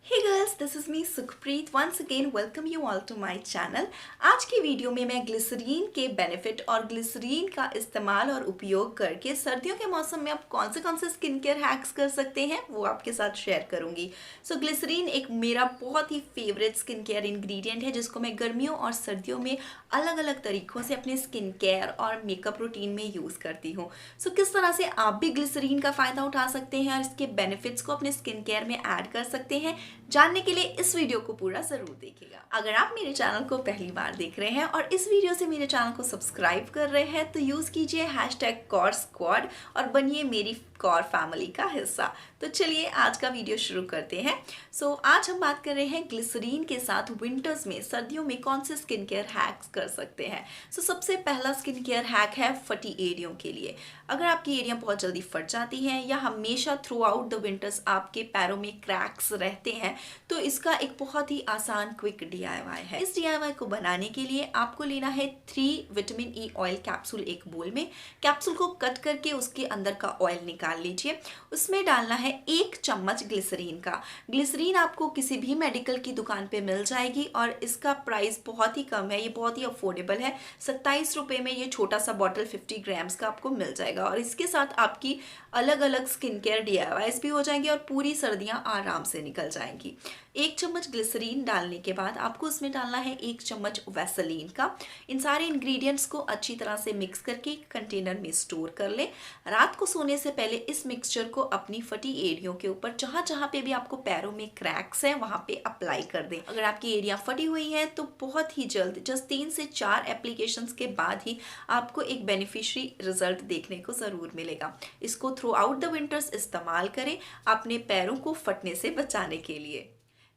Hey girls, this is me Sukhpreet. Once again welcome you all to my channel. आज की video में मैं glycerine के बेनिफिट और ग्लिसरीन का इस्तेमाल और उपयोग करके सर्दियों के मौसम में आप कौन से स्किन केयर हैक्स कर सकते हैं वो आपके साथ शेयर करूंगी. ग्लिसरीन एक मेरा बहुत ही फेवरेट स्किन केयर इंग्रेडिएंट है जिसको मैं गर्मियों और सर्दियों में अलग अलग तरीक़ों से अपने स्किन केयर और मेकअप रूटीन में यूज़ करती हूँ. किस तरह से आप भी ग्लिसरीन का फ़ायदा उठा सकते हैं और इसके बेनिफिट्स को अपने स्किन केयर में ऐड कर सकते हैं, जानने के लिए इस वीडियो को पूरा ज़रूर देखिएगा. अगर आप मेरे चैनल को पहली बार देख रहे हैं और इस वीडियो से मेरे चैनल को सब्सक्राइब कर रहे हैं तो यूज़ कीजिए #CORSquad और बनिए मेरी कॉर फैमिली का हिस्सा. तो चलिए आज का वीडियो शुरू करते हैं. आज हम बात कर रहे हैं ग्लिसरीन के साथ विंटर्स में, सर्दियों में कौन से स्किन केयर हैक्स कर सकते हैं. सबसे पहला स्किन केयर हैक है फटी एरियों के लिए. अगर आपकी एरिया बहुत जल्दी फट जाती हैं या हमेशा थ्रू आउट द विंटर्स आपके पैरों में क्रैक्स रहते हैं तो इसका एक बहुत ही आसान क्विक DIY है. इस DIY को बनाने के लिए आपको लेना है 3 विटामिन E ऑयल कैप्सूल एक बोल में. कैप्सूल को कट करके उसके अंदर का ऑयल निकाल लीजिए. उसमें डालना है 1 चम्मच ग्लिसरीन का. ग्लिसरीन आपको किसी भी मेडिकल की दुकान पे मिल जाएगी और इसका प्राइस बहुत ही कम है, ये बहुत ही अफोर्डेबल है. 27 रुपये में ये छोटा सा बॉटल 50 ग्राम्स का आपको मिल जाएगा और इसके साथ आपकी अलग अलग स्किन केयर DIYs भी हो जाएंगे और पूरी सर्दियाँ आराम से निकल जाएंगी. 1 चम्मच ग्लिसरीन डालने के बाद आपको उसमें डालना है 1 चम्मच वैसलीन का. इन सारे इंग्रेडिएंट्स को अच्छी तरह से मिक्स करके कंटेनर में स्टोर कर लें. रात को सोने से पहले इस मिक्सचर को अपनी फटी एरियो के ऊपर जहाँ पे भी आपको पैरों में क्रैक्स हैं वहाँ पे अप्लाई कर दें. अगर आपकी एरिया फटी हुई है तो बहुत ही जल्द, जस्ट 3 से 4 एप्लीकेशंस के बाद ही आपको एक बेनिफिशियरी रिजल्ट देखने को ज़रूर मिलेगा. इसको थ्रू आउट द विंटर्स इस्तेमाल करें अपने पैरों को फटने से बचाने के लिए.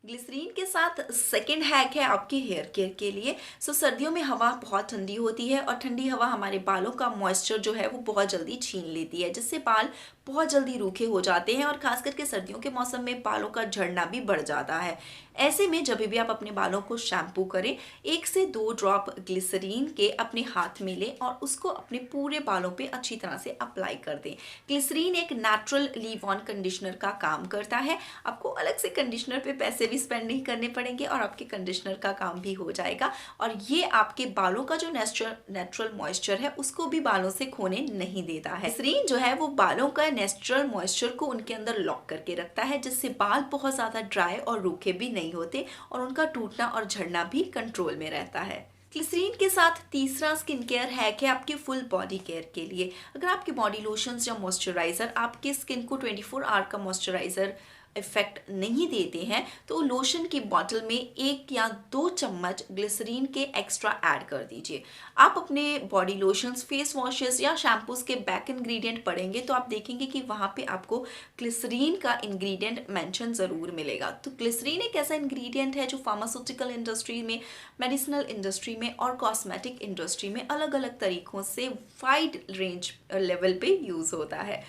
ग्लिसरीन के साथ सेकेंड हैक है आपके हेयर केयर के लिए. सर्दियों में हवा बहुत ठंडी होती है और ठंडी हवा हमारे बालों का मॉइस्चर जो है वो बहुत जल्दी छीन लेती है, जिससे बाल बहुत जल्दी रूखे हो जाते हैं और खास करके सर्दियों के मौसम में बालों का झड़ना भी बढ़ जाता है. ऐसे में जब भी आप अपने बालों को शैम्पू करें 1 से 2 ड्रॉप ग्लिसरीन के अपने हाथ में लें और उसको अपने पूरे बालों पे अच्छी तरह से अप्लाई कर दें. ग्लिसरीन एक नेचुरल लीव ऑन कंडीशनर का काम करता है. आपको अलग से कंडीशनर पे पैसे भी स्पेंड नहीं करने पड़ेंगे और आपके कंडीशनर का काम भी हो जाएगा और ये आपके बालों का जो नेचुरल मॉइस्चर है उसको भी बालों से खोने नहीं देता है. ग्लिसरीन जो है वो बालों का नेचुरल मॉइस्चर को उनके अंदर लॉक करके रखता है, जिससे बाल बहुत ज़्यादा ड्राई और रूखे भी नहीं होते और उनका टूटना और झड़ना भी कंट्रोल में रहता है. ग्लिसरीन के साथ तीसरा स्किन केयर हैक है आपके फुल बॉडी केयर के लिए. अगर आपके बॉडी लोशंस या मॉइस्चराइज़र आपके स्किन को 24 आवर का मॉइस्चराइज़र इफेक्ट नहीं देते हैं तो लोशन की बॉटल में 1 या 2 चम्मच ग्लिसरीन के एक्स्ट्रा ऐड कर दीजिए. आप अपने बॉडी लोशंस, फेस वॉशेस या शैम्पूज के बैक इंग्रेडिएंट पढ़ेंगे तो आप देखेंगे कि वहाँ पे आपको ग्लिसरीन का इंग्रेडिएंट मेंशन ज़रूर मिलेगा. तो ग्लिसरीन एक ऐसा इंग्रेडिएंट है जो फार्मास्यूटिकल इंडस्ट्री में, मेडिसिनल इंडस्ट्री में और कॉस्मेटिक इंडस्ट्री में अलग अलग तरीक़ों से वाइड रेंज लेवल पे यूज़ होता है.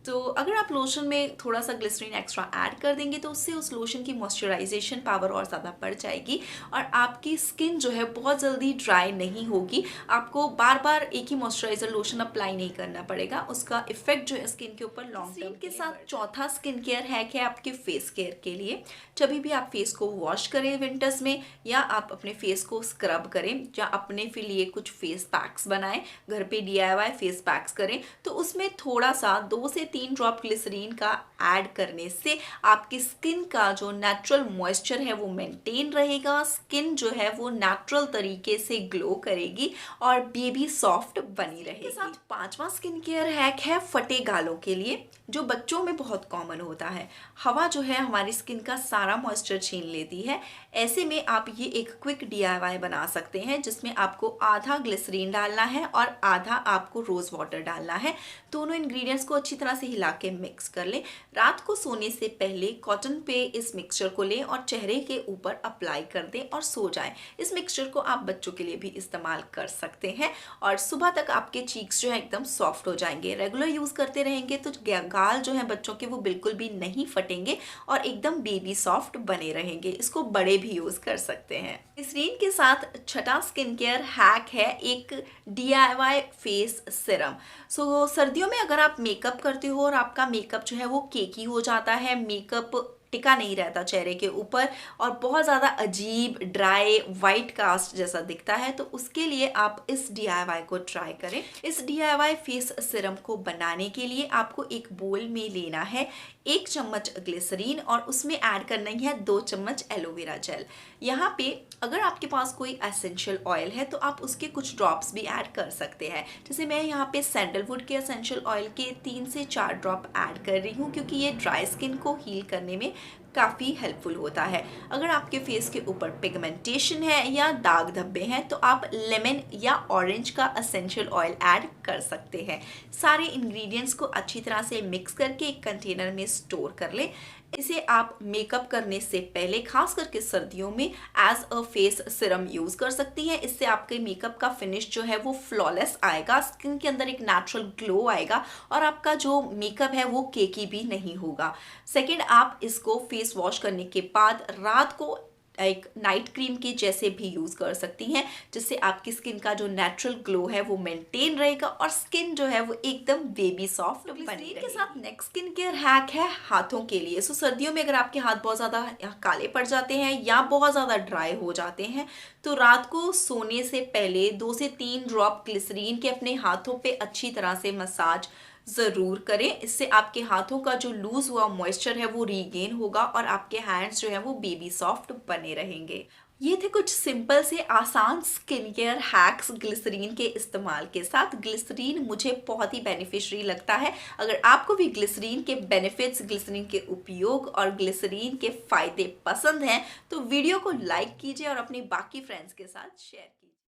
तो अगर आप लोशन में थोड़ा सा ग्लिसरीन एक्स्ट्रा ऐड कर देंगे तो उससे उस लोशन की मॉइस्चराइजेशन पावर और ज़्यादा बढ़ जाएगी और आपकी स्किन जो है बहुत जल्दी ड्राई नहीं होगी. आपको बार बार एक ही मॉइस्चराइजर लोशन अप्लाई नहीं करना पड़ेगा, उसका इफेक्ट जो है स्किन के ऊपर लॉन्ग टर्म के साथ. चौथा स्किन केयर हैक है आपके फेस केयर के लिए. जब भी आप फेस को वॉश करें विंटर्स में या आप अपने फेस को स्क्रब करें या अपने के लिए कुछ फेस पैक्स बनाएं, घर पे DIY फेस पैक्स करें, तो उसमें थोड़ा सा 2 से 3 ड्रॉप ग्लिसरीन का ऐड करने से आपकी स्किन का जो नेचुरल मॉइस्चर है वो मेंटेन रहेगा. स्किन जो है वो नेचुरल तरीके से ग्लो करेगी और बेबी सॉफ्ट बनी रहेगी. इसके साथ 5वां स्किन केयर हैक है फटे गालों के लिए, जो बच्चों में बहुत कॉमन होता है. हवा जो है हमारी स्किन का सारा मॉइस्चर छीन लेती है. ऐसे में आप ये एक क्विक DIY बना सकते हैं जिसमें आपको आधा ग्लिसरीन डालना है और आधा आपको रोज़ वाटर डालना है. दोनों इंग्रेडिएंट्स को अच्छी तरह से हिला के मिक्स कर लें. रात को सोने से पहले कॉटन पे इस मिक्सचर को लें और चेहरे के ऊपर अप्लाई कर दें और सो जाएं. इस मिक्सचर को आप बच्चों के लिए भी इस्तेमाल कर सकते हैं और सुबह तक आपके चीक्स जो है एकदम सॉफ्ट हो जाएंगे. रेगुलर यूज़ करते रहेंगे तो गाल जो है बच्चों के वो बिल्कुल भी नहीं फटेंगे और एकदम बेबी सॉफ्ट बने रहेंगे. इसको बड़े भी यूज़ कर सकते हैं. ग्लिसरीन के साथ छठा स्किन केयर हैक है एक DIY फेस सीरम. सर्दियों में अगर आप मेकअप करते हो और आपका मेकअप जो है वो केकी हो जाता है, मेकअप टिका नहीं रहता चेहरे के ऊपर और बहुत ज़्यादा अजीब ड्राई वाइट कास्ट जैसा दिखता है, तो उसके लिए आप इस DIY को ट्राई करें। इस DIY फेस सिरम को बनाने के लिए आपको एक बोल में लेना है 1 चम्मच ग्लिसरीन और उसमें ऐड करना ही है 2 चम्मच एलोवेरा जेल। यहाँ पे अगर आपके पास कोई एसेंशियल ऑयल है तो आप उसके कुछ ड्रॉप्स भी ऐड कर सकते हैं। जैसे मैं यहाँ पे सैंडलवुड के एसेंशियल ऑयल के 3 से 4 ड्रॉप ऐड कर रही हूँ, क्योंकि ये ड्राई स्किन को हील करने में काफ़ी हेल्पफुल होता है। अगर आपके फेस के ऊपर पिगमेंटेशन है या दाग धब्बे हैं तो आप लेमन या ऑरेंज का एसेंशियल ऑयल ऐड कर सकते हैं। सारे इंग्रेडिएंट्स को अच्छी तरह से मिक्स करके एक कंटेनर में स्टोर कर लें। इसे आप मेकअप करने से पहले खास करके सर्दियों में as a face serum use कर सकती हैं। इससे आपके मेकअप का फिनिश जो है वो फ्लॉलेस आएगा, स्किन के अंदर एक नेचुरल ग्लो आएगा और आपका जो मेकअप है वो केकी भी नहीं होगा। सेकंड, आप इसको फेस वॉश करने के बाद रात को एक नाइट क्रीम के जैसे भी यूज़ कर सकती हैं, जिससे आपकी स्किन का जो नेचुरल ग्लो है वो मेंटेन रहेगा और स्किन जो है वो एकदम बेबी सॉफ्ट बनी रहेगी। के साथ नेक्स्ट स्किन केयर हैक है हाथों के लिए। सो सर्दियों में अगर आपके हाथ बहुत ज़्यादा काले पड़ जाते हैं या बहुत ज़्यादा ड्राई हो जाते हैं तो रात को सोने से पहले 2 से 3 ड्रॉप ग्लिसरीन के अपने हाथों पे अच्छी तरह से मसाज ज़रूर करें। इससे आपके हाथों का जो लूज हुआ मॉइस्चर है वो रीगेन होगा और आपके हैंड्स जो है वो बेबी सॉफ्ट बने रहेंगे। ये थे कुछ सिंपल से आसान स्किन केयर हैक्स ग्लिसरीन के इस्तेमाल के साथ। ग्लिसरीन मुझे बहुत ही बेनिफिशियरी लगता है। अगर आपको भी ग्लिसरीन के बेनिफिट्स, ग्लिसरीन के उपयोग और ग्लिसरीन के फ़ायदे पसंद हैं तो वीडियो को लाइक कीजिए और अपने बाकी फ्रेंड्स के साथ शेयर कीजिए।